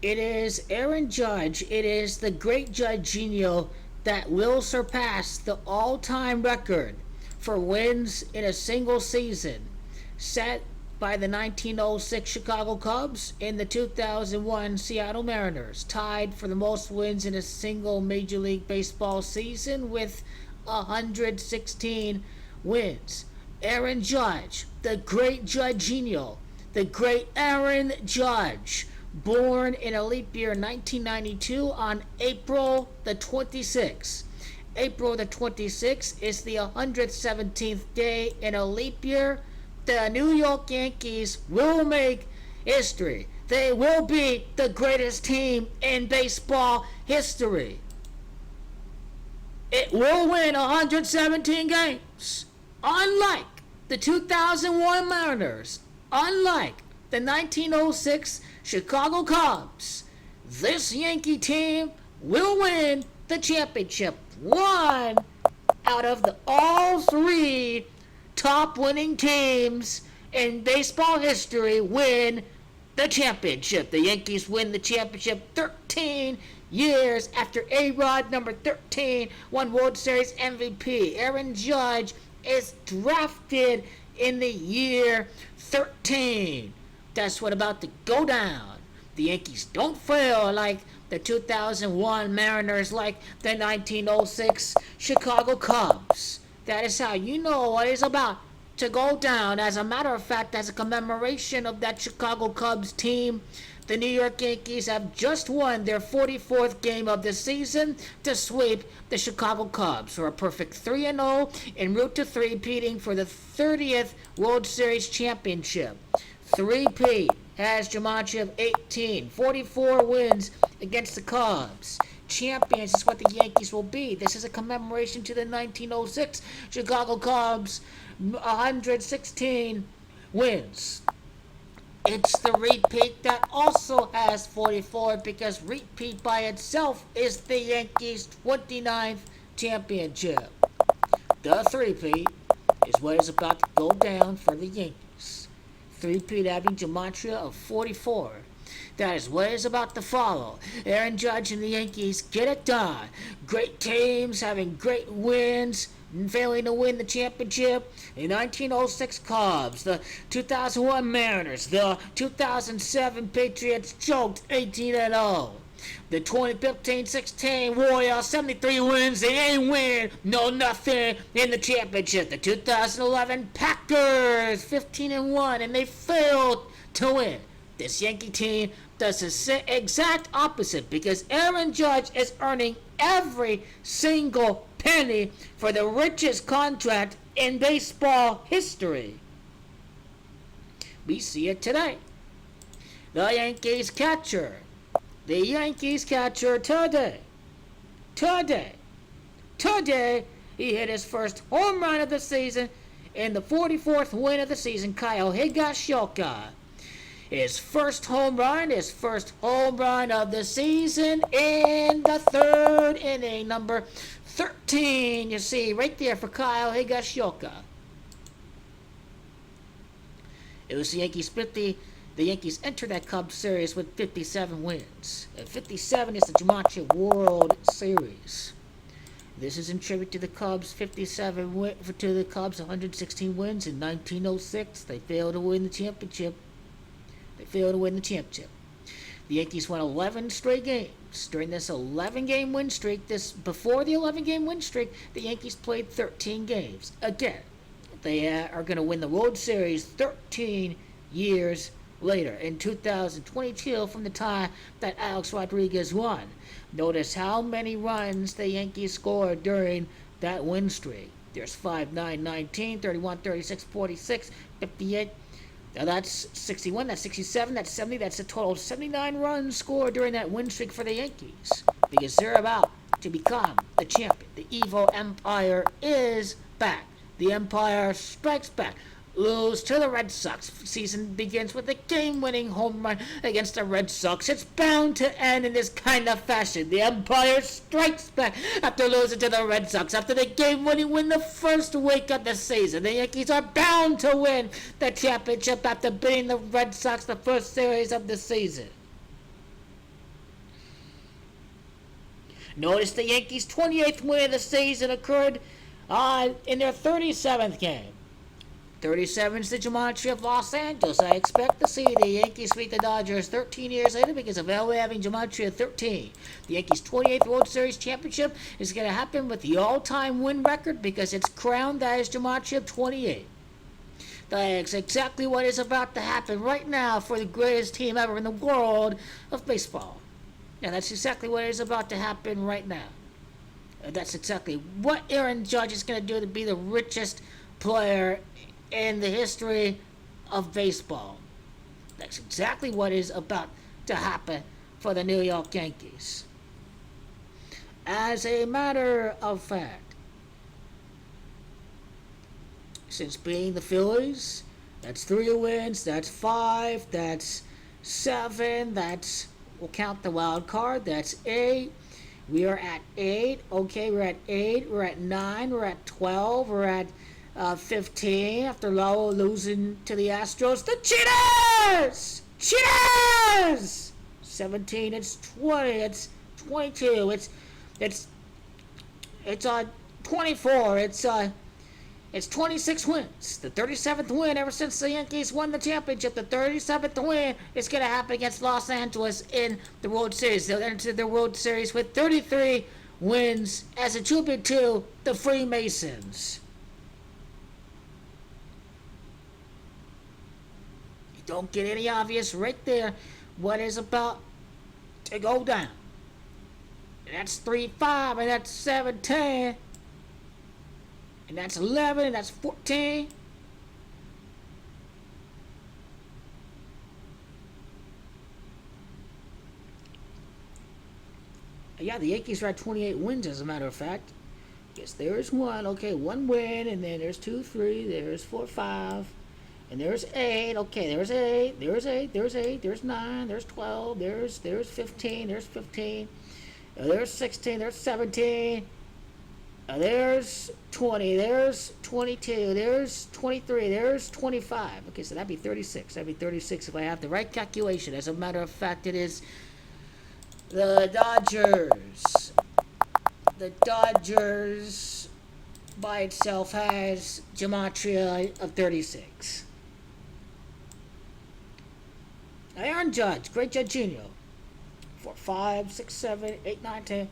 It is Aaron Judge. It is the great Judginho that will surpass the all-time record for wins in a single season, set by the 1906 Chicago Cubs and the 2001 Seattle Mariners, tied for the most wins in a single Major League Baseball season with 116 wins. Aaron Judge, the great Judginho, the great Aaron Judge, born in a leap year 1992 on April the 26th. April the 26th is the 117th day in a leap year. The New York Yankees will make history. They will be the greatest team in baseball history. It will win 117 games. Unlike the 2001 Mariners, unlike the 1906 Chicago Cubs, this Yankee team will win the championship. One out of all three top winning teams in baseball history win the championship. The Yankees win the championship 13 years after A-Rod, number 13, won World Series MVP. Aaron Judge is drafted in the year 13. That's what about to go down. The Yankees don't fail like the 2001 Mariners, like the 1906 Chicago Cubs. That is how you know what it's about to go down. As a matter of fact, as a commemoration of that Chicago Cubs team, the New York Yankees have just won their 44th game of the season to sweep the Chicago Cubs for a perfect 3-0 en route to three-peating for the 30th World Series championship. Three-peat has Jumanji of 18, 44 wins against the Cubs. Champions is what the Yankees will be. This is a commemoration to the 1906 Chicago Cubs, 116 wins. It's the repeat that also has 44 because repeat by itself is the Yankees' 29th championship. The three-peat is what is about to go down for the Yankees. Three-peat having gematria of 44. That is what is about to follow. Aaron Judge and the Yankees get it done. Great teams having great wins, failing to win the championship. The 1906 Cubs, the 2001 Mariners, the 2007 Patriots choked 18-0. The 2015-16 Warriors, 73 wins, they ain't win no nothing in the championship. The 2011 Packers, 15-1, and they failed to win. This Yankee team does the exact opposite because Aaron Judge is earning every single penny for the richest contract in baseball history. We see it today. The Yankees catcher today, he hit his first home run of the season in the 44th win of the season. Kyle Hiashioka. His first home run of the season in the third inning, number 13. You see right there for Kyle Hiashioka. It was the Yankees 50. The Yankees entered that Cubs series with 57 wins. And 57 is the Jumanji World Series. This is in tribute to the Cubs. 57 to the Cubs, 116 wins in 1906. They failed to win the championship. The Yankees won 11 straight games. During this 11-game win streak, before the 11-game win streak, the Yankees played 13 games. Again, they are going to win the World Series 13 years later in 2022 from the time that Alex Rodriguez won. Notice how many runs the Yankees scored during that win streak. There's 5, 9, 19, 31, 36, 46, 58. Now that's 61, that's 67, that's 70, that's a total of 79 runs scored during that win streak for the Yankees. Because they're about to become the champion. The evil empire is back. The empire strikes back. Lose to the Red Sox. Season begins with a game-winning home run against the Red Sox. It's bound to end in this kind of fashion. The Empire strikes back after losing to the Red Sox. After the game-winning win the first week of the season, the Yankees are bound to win the championship after beating the Red Sox the first series of the season. Notice the Yankees' 28th win of the season occurred in their 37th game. 37 is the gematria of Los Angeles. I expect to see the Yankees beat the Dodgers 13 years later because of LA having gematria 13. The Yankees' 28th World Series championship is going to happen with the all-time win record because it's crowned as gematria of 28. That's exactly what is about to happen right now for the greatest team ever in the world of baseball. And that's exactly what is about to happen right now. That's exactly what Aaron Judge is going to do to be the richest player in the history of baseball. That's exactly what is about to happen for the New York Yankees. As a matter of fact, since being the Phillies, that's 3 wins, that's 5, that's 7, we'll count the wild card, that's 8. We are at 8. Okay, we're at 8. We're at 9. We're at 12. We're at 15 after losing to the Astros. The Cheaters! Cheaters! 17. It's 20. It's 22. It's 24. It's 26 wins. The 37th win ever since the Yankees won the championship. The 37th win is going to happen against Los Angeles in the World Series. They'll enter the World Series with 33 wins as a tribute to the Freemasons. You don't get any obvious right there what is about to go down. And that's 3-5 and that's 7-10. And that's 11, and that's 14. Yeah, the Yankees are at 28 wins, as a matter of fact. Yes, there's 1. Okay, 1 win, and then there's 2, 3, there's 4, 5, and there's 8. Okay, there's 8, there's 8, there's 8, there's 9, there's 12, there's 15, there's 15, there's 16, there's 17. There's 20, there's 22, there's 23, there's 25. Okay, so that'd be 36. That'd be 36 if I have the right calculation. As a matter of fact, it is the Dodgers. The Dodgers by itself has gematria of 36. Aaron Judge, great Judginho. 4, 5, 6, 7, 8, 9, 10.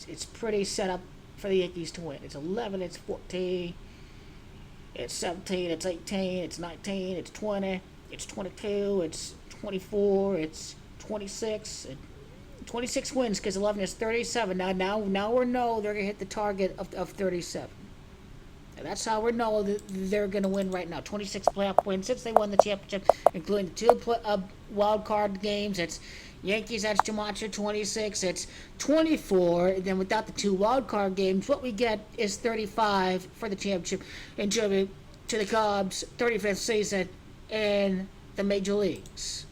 It's pretty set up for the Yankees to win. It's 11, it's 14, it's 17, it's 18, it's 19, it's 20, it's 22, it's 24, it's 26. 26 wins because 11 is 37. Now we know they're going to hit the target of 37. And that's how we know that they're going to win right now. 26 playoff wins since they won the championship, including the 2 wild card games. It's Yankees, that's gematria 26. It's 24. And then without the 2 wild card games, what we get is 35 for the championship in tribute to the Cubs' 35th season in the major leagues.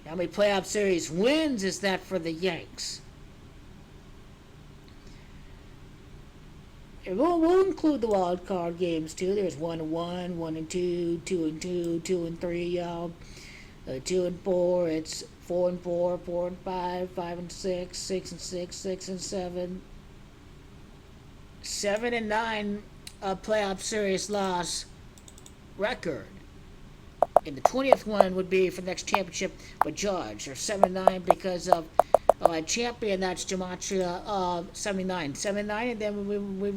How many playoff series wins is that for the Yanks? And we'll include the wild card games too. There's 1-1, 1-2, 2-2, 2-3, 2-4. It's 4-4, 4-5, 5-6, 6-6, 6-7, 7-9 playoff series loss record. And the 20th one would be for the next championship with Judge, or 7-9 because of champion, that's gematria of 79. 79, and then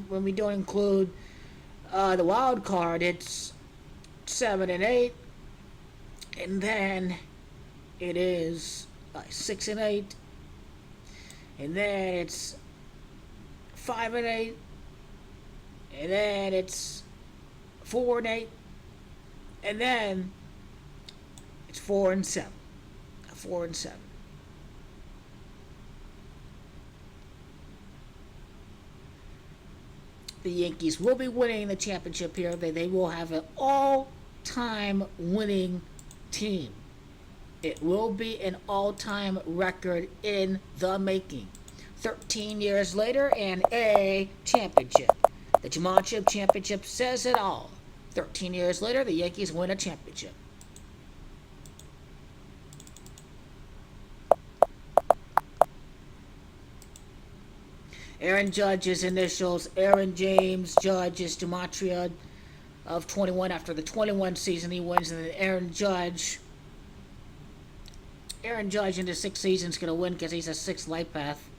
when we don't include the wild card, it's 7-8, and then it is 6-8, and then it's 5-8, and then it's 4-8, and then it's 4-7. 4-7. The Yankees will be winning the championship here. They will have an all-time winning team. It will be an all-time record in the making. 13 years later and a championship. The gematria championship says it all. 13 years later, the Yankees win a championship. Aaron Judge's initials, Aaron James Judge is gematria of 21. After the 21 season he wins, and then Aaron Judge in the 6th season is going to win because he's a 6th life path.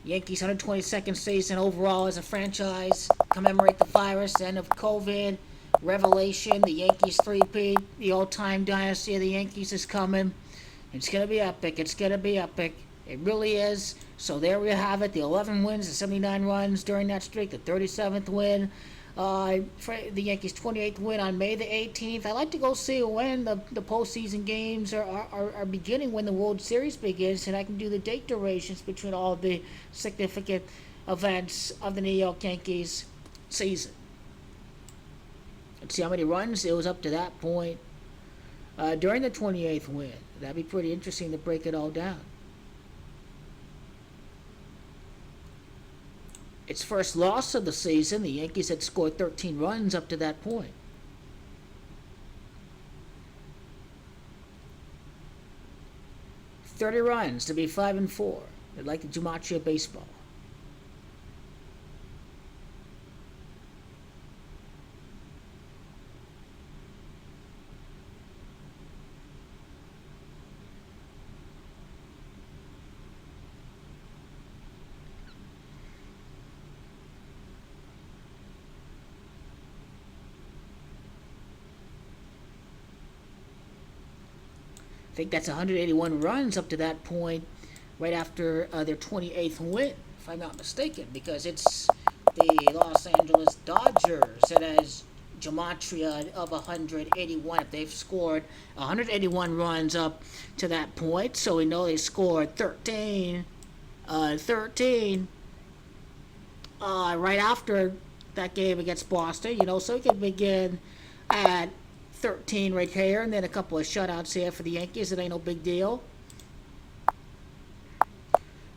Yankees 122nd season overall as a franchise. Commemorate the virus, end of COVID, revelation, the Yankees 3-peat, the all-time dynasty of the Yankees is coming. It's going to be epic. It's going to be epic. It really is. So there we have it. The 11 wins, the 79 runs during that streak, the 37th win. For the Yankees' 28th win on May the 18th. I like to go see when the postseason games are beginning, when the World Series begins, and I can do the date durations between all the significant events of the New York Yankees season. Let's see how many runs it was up to that point during the 28th win. That'd be pretty interesting to break it all down. Its first loss of the season, the Yankees had scored 13 runs up to that point. "30 runs to be 5-4. They like the gematria of baseball. I think that's 181 runs up to that point, right after their 28th win, if I'm not mistaken, because it's the Los Angeles Dodgers that has gematria of 181. If they've scored 181 runs up to that point, so we know they scored 13 right after that game against Boston, so we can begin at 13 right here, and then a couple of shutouts here for the Yankees. It ain't no big deal.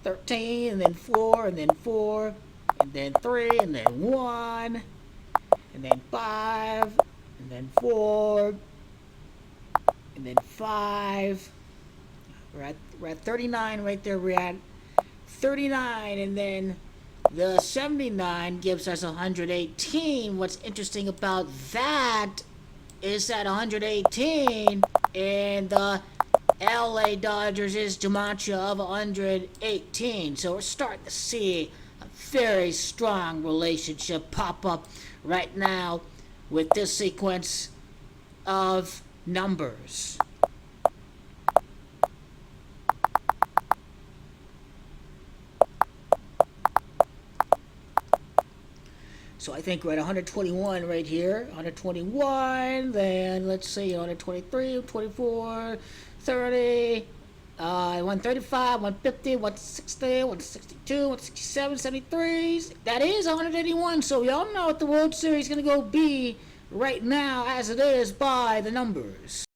13, and then 4, and then 4, and then 3, and then 1, and then 5, and then 4, and then 5. We're at 39 right there. We're at 39, and then the 79 gives us 118. What's interesting about that is that 118 and the LA Dodgers is gematria of 118. So we're starting to see a very strong relationship pop up right now with this sequence of numbers. So I think we're at 121 right here. 121, then let's see, 123, 24, 30, 135, 150, 160, 162, 167, 73. That is 181. So y'all know what the World Series is going to go be right now as it is by the numbers.